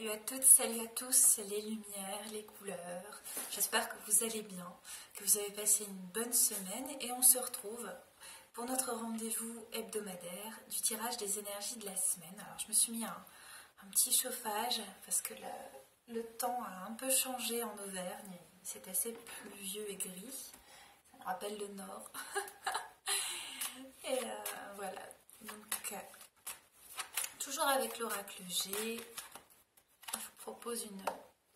Salut à toutes, salut à tous, les lumières, les couleurs. J'espère que vous allez bien, que vous avez passé une bonne semaine et on se retrouve pour notre rendez-vous hebdomadaire du tirage des énergies de la semaine. Alors je me suis mis un petit chauffage parce que le temps a un peu changé en Auvergne. C'est assez pluvieux et gris, ça me rappelle le nord. Et voilà, donc toujours avec l'oracle G. Je vous propose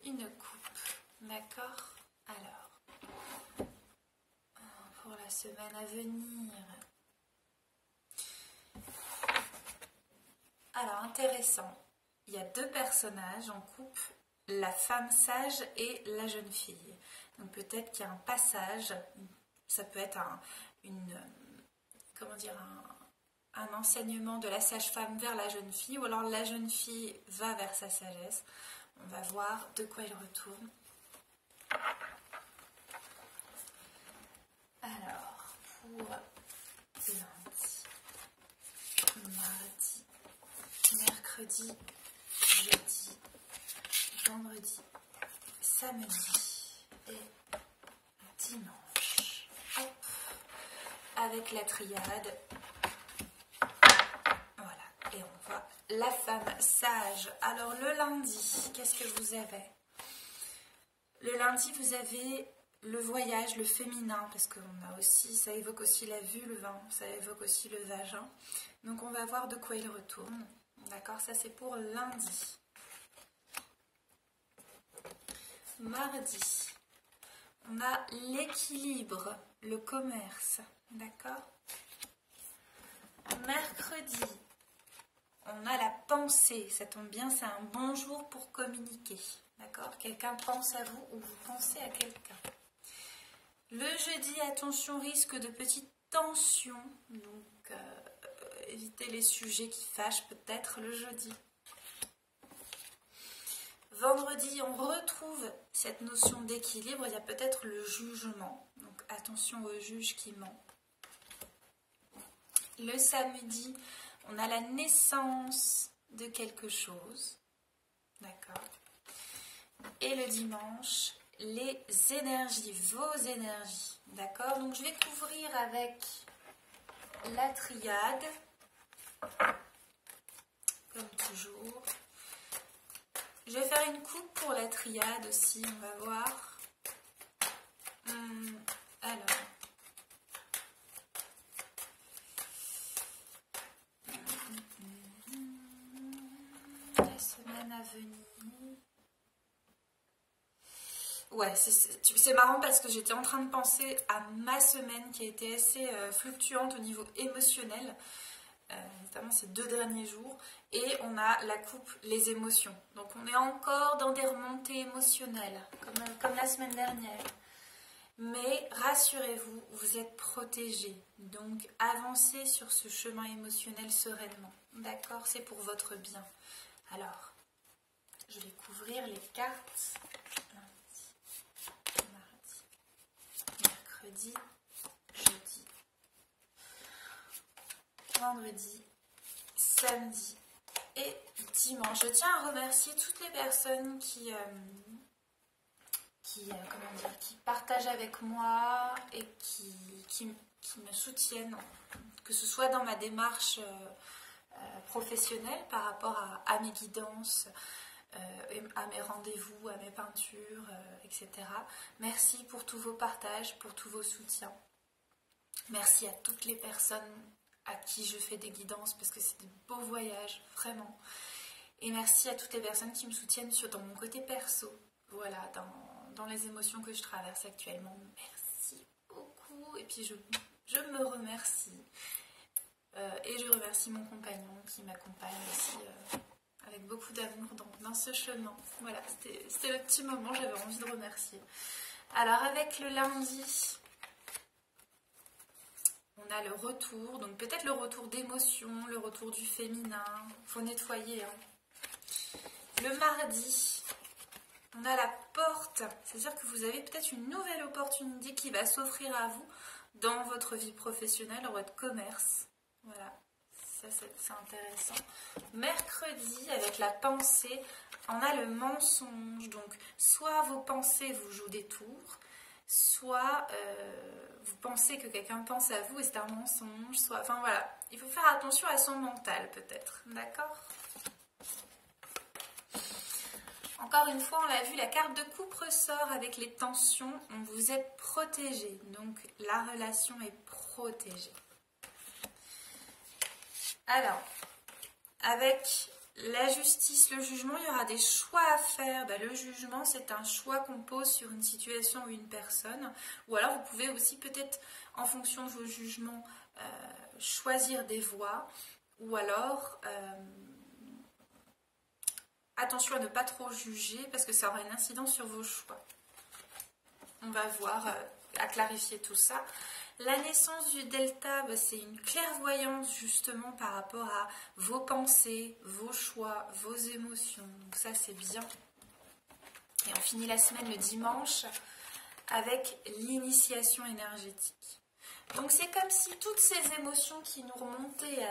une coupe, d'accord? Alors, pour la semaine à venir. Alors, intéressant, il y a deux personnages en couple, la femme sage et la jeune fille. Donc peut-être qu'il y a un passage, ça peut être un enseignement de la sage-femme vers la jeune fille, ou alors la jeune fille va vers sa sagesse. On va voir de quoi il retourne. Alors, pour lundi, mardi, mercredi, jeudi, vendredi, samedi et dimanche. Hop. Avec la triade. Et on voit la femme sage. Alors le lundi, qu'est-ce que vous avez? Le lundi, vous avez le voyage, le féminin, parce que ça évoque aussi la vulve, ça évoque aussi le vagin. Donc on va voir de quoi il retourne. D'accord, ça c'est pour lundi. Mardi, on a l'équilibre, le commerce. D'accord. Mercredi, on a la pensée, ça tombe bien, c'est un bon jour pour communiquer, d'accord? Quelqu'un pense à vous ou vous pensez à quelqu'un. Le jeudi, attention, risque de petites tensions, donc évitez les sujets qui fâchent peut-être le jeudi. Vendredi, on retrouve cette notion d'équilibre, il y a peut-être le jugement, donc attention au juge qui ment. Le samedi, on a la naissance de quelque chose, d'accord? Et le dimanche, les énergies, vos énergies, d'accord? Donc je vais couvrir avec la triade, comme toujours. Je vais faire une coupe pour la triade aussi, on va voir. Alors... à venir. Ouais, c'est marrant parce que j'étais en train de penser à ma semaine qui a été assez fluctuante au niveau émotionnel, notamment ces 2 derniers jours, et on a la coupe les émotions. Donc on est encore dans des remontées émotionnelles, comme la semaine dernière. Mais rassurez-vous, vous êtes protégés. Donc avancez sur ce chemin émotionnel sereinement. D'accord? C'est pour votre bien. Alors, je vais couvrir les cartes lundi, mardi, mercredi, jeudi, vendredi, samedi et dimanche. Je tiens à remercier toutes les personnes qui partagent avec moi et qui me soutiennent, que ce soit dans ma démarche professionnelle par rapport à mes guidances, à mes rendez-vous, à mes peintures, etc. Merci pour tous vos partages, pour tous vos soutiens. Merci à toutes les personnes à qui je fais des guidances parce que c'est de beaux voyages, vraiment. Et merci à toutes les personnes qui me soutiennent dans mon côté perso, voilà, dans les émotions que je traverse actuellement. Merci beaucoup. Et puis je me remercie. Et je remercie mon compagnon qui m'accompagne aussi avec beaucoup d'amour dans ce chemin. Voilà, c'était le petit moment, j'avais envie de remercier. Alors avec le lundi, on a le retour, donc peut-être le retour d'émotion, le retour du féminin, il faut nettoyer. Le mardi, on a la porte, c'est-à-dire que vous avez peut-être une nouvelle opportunité qui va s'offrir à vous dans votre vie professionnelle, dans votre commerce. Voilà, Ça, c'est intéressant. Mercredi, avec la pensée, on a le mensonge. Donc, soit vos pensées vous jouent des tours, soit vous pensez que quelqu'un pense à vous et c'est un mensonge. Soit, enfin voilà, il faut faire attention à son mental peut-être. D'accord ? Encore une fois, on l'a vu, la carte de coupe ressort avec les tensions. Vous êtes protégé, donc la relation est protégée. Alors, avec la justice, le jugement, il y aura des choix à faire. Le jugement, c'est un choix qu'on pose sur une situation ou une personne. Ou alors, vous pouvez aussi peut-être, en fonction de vos jugements, choisir des voies. Ou alors, attention à ne pas trop juger parce que ça aura une incidence sur vos choix. On va voir, à clarifier tout ça. La naissance du delta, c'est une clairvoyance justement par rapport à vos pensées, vos choix, vos émotions. Donc ça, c'est bien. Et on finit la semaine le dimanche avec l'initiation énergétique. Donc c'est comme si toutes ces émotions qui nous remontaient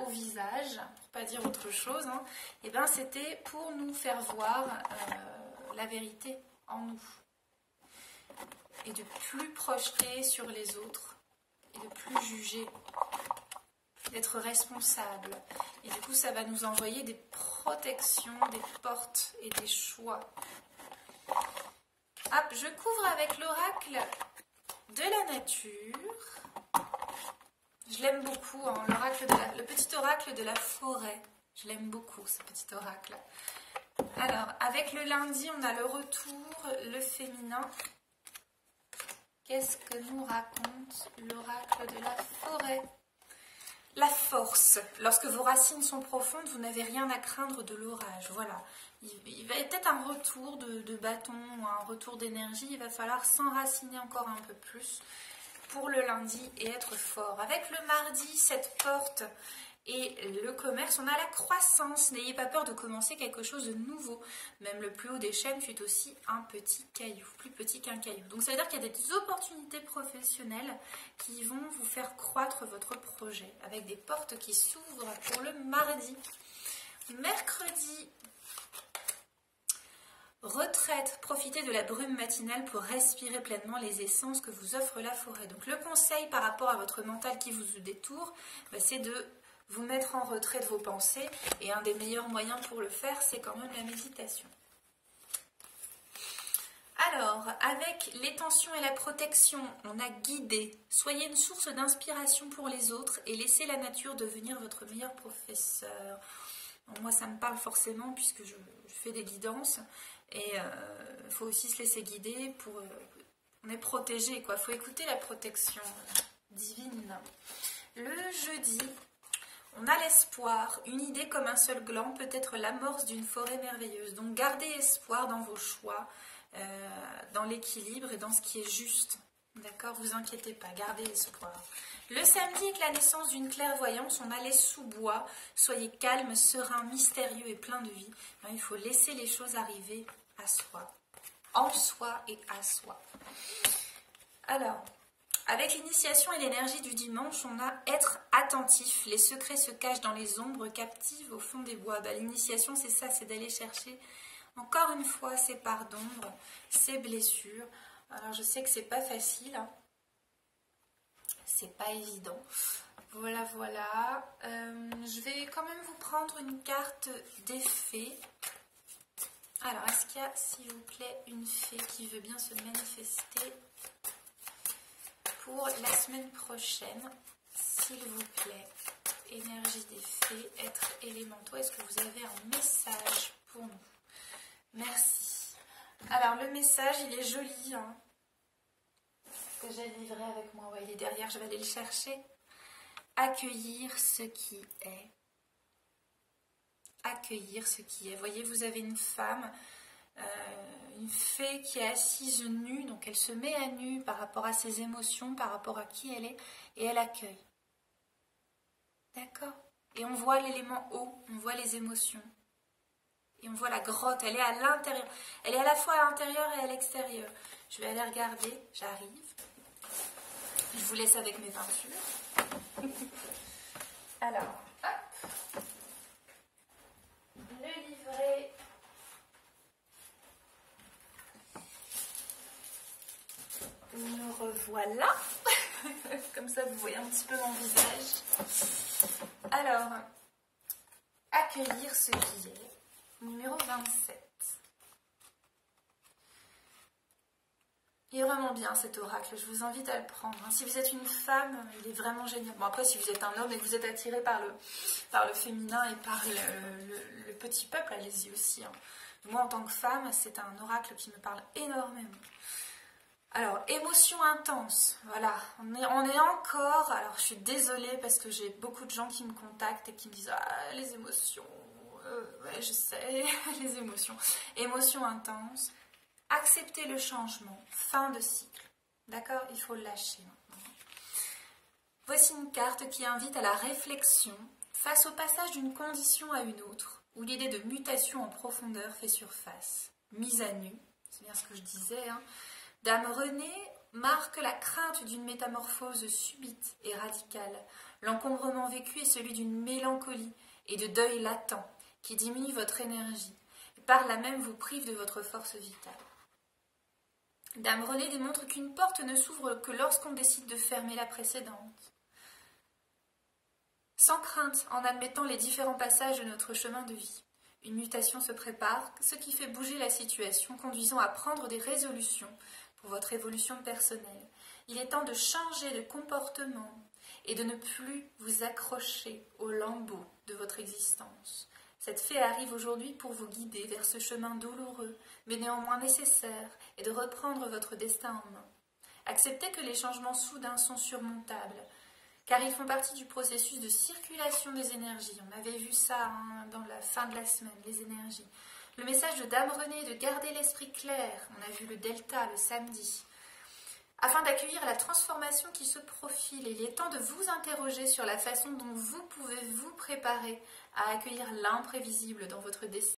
au visage, pour pas dire autre chose, hein, et ben c'était pour nous faire voir la vérité en nous. Et de plus projeter sur les autres, et de plus juger, d'être responsable. Et du coup, ça va nous envoyer des protections, des portes et des choix. Hop, je couvre avec l'oracle de la nature. Je l'aime beaucoup, hein, le petit oracle de la forêt. Je l'aime beaucoup, ce petit oracle. Alors, avec le lundi, on a le retour, le féminin. Qu'est-ce que nous raconte l'oracle de la forêt? La force. Lorsque vos racines sont profondes, vous n'avez rien à craindre de l'orage. Voilà. Il va y avoir peut-être un retour de bâton ou un retour d'énergie. Il va falloir s'enraciner encore un peu plus pour le lundi et être fort. Avec le mardi, cette porte et le commerce, on a la croissance. N'ayez pas peur de commencer quelque chose de nouveau. Même le plus haut des chaînes fut aussi un petit caillou, plus petit qu'un caillou. Donc ça veut dire qu'il y a des opportunités professionnelles qui vont vous faire croître votre projet, avec des portes qui s'ouvrent pour le mardi. Mercredi, retraite, profitez de la brume matinale pour respirer pleinement les essences que vous offre la forêt. Donc le conseil par rapport à votre mental qui vous détourne, c'est de vous mettre en retrait de vos pensées, et un des meilleurs moyens pour le faire, c'est quand même la méditation. Alors, avec les tensions et la protection, on a guidé. Soyez une source d'inspiration pour les autres et laissez la nature devenir votre meilleur professeur. Bon, moi, ça me parle forcément puisque je fais des guidances, et il faut aussi se laisser guider pour... on est protégé, quoi. Il faut écouter la protection divine. Le jeudi... on a l'espoir, une idée comme un seul gland peut être l'amorce d'une forêt merveilleuse. Donc gardez espoir dans vos choix, dans l'équilibre et dans ce qui est juste. D'accord, vous inquiétez pas, gardez espoir. Le samedi, avec la naissance d'une clairvoyance, on a les sous-bois. Soyez calme, serein, mystérieux et plein de vie. Il faut laisser les choses arriver à soi, en soi et à soi. Alors... avec l'initiation et l'énergie du dimanche, on a être attentif. Les secrets se cachent dans les ombres captives au fond des bois. L'initiation, c'est ça, c'est d'aller chercher encore une fois ces parts d'ombre, ces blessures. Alors je sais que c'est pas facile, hein. C'est pas évident. Voilà, voilà. Je vais quand même vous prendre une carte des fées. Alors, est-ce qu'il y a, s'il vous plaît, une fée qui veut bien se manifester pour la semaine prochaine, s'il vous plaît? Énergie des fées, êtres élémentaux, est-ce que vous avez un message pour nous? Merci. Alors le message, il est joli, hein, que j'ai livré avec moi. Ouais, il est derrière, je vais aller le chercher. Accueillir ce qui est. Accueillir ce qui est. Voyez, vous avez une femme, une fée qui est assise nue, donc elle se met à nu par rapport à ses émotions, par rapport à qui elle est, et elle accueille. D'accord? Et on voit l'élément eau, on voit les émotions. Et on voit la grotte, elle est à l'intérieur. Elle est à la fois à l'intérieur et à l'extérieur. Je vais aller regarder, j'arrive. Je vous laisse avec mes peintures. Alors, hop. voilà. Comme ça, vous voyez un petit peu mon visage. Alors, accueillir ce qui est. Numéro 27. Il est vraiment bien cet oracle, je vous invite à le prendre. Si vous êtes une femme, il est vraiment génial. Bon, après, si vous êtes un homme et que vous êtes attiré par le féminin et par le petit peuple, allez-y aussi. Moi, en tant que femme, c'est un oracle qui me parle énormément. Alors, émotion intense, voilà, on est encore, alors je suis désolée parce que j'ai beaucoup de gens qui me contactent et qui me disent « Ah, les émotions, ouais, je sais, les émotions. » Émotion intense, accepter le changement, fin de cycle, d'accord? Il faut le lâcher maintenant. Voici une carte qui invite à la réflexion face au passage d'une condition à une autre, où l'idée de mutation en profondeur fait surface. Mise à nu, c'est bien ce que je disais, hein. Dame Renée marque la crainte d'une métamorphose subite et radicale. L'encombrement vécu est celui d'une mélancolie et de deuil latent qui diminue votre énergie et par là même vous prive de votre force vitale. Dame Renée démontre qu'une porte ne s'ouvre que lorsqu'on décide de fermer la précédente. Sans crainte, en admettant les différents passages de notre chemin de vie. Une mutation se prépare, ce qui fait bouger la situation, conduisant à prendre des résolutions pour votre évolution personnelle. Il est temps de changer de comportement et de ne plus vous accrocher aux lambeaux de votre existence. Cette fée arrive aujourd'hui pour vous guider vers ce chemin douloureux, mais néanmoins nécessaire, et de reprendre votre destin en main. Acceptez que les changements soudains sont surmontables, car ils font partie du processus de circulation des énergies. On avait vu ça dans la fin de la semaine, les énergies. Le message de Dame Renée est de garder l'esprit clair. On a vu le delta le samedi. Afin d'accueillir la transformation qui se profile, il est temps de vous interroger sur la façon dont vous pouvez vous préparer à accueillir l'imprévisible dans votre destin.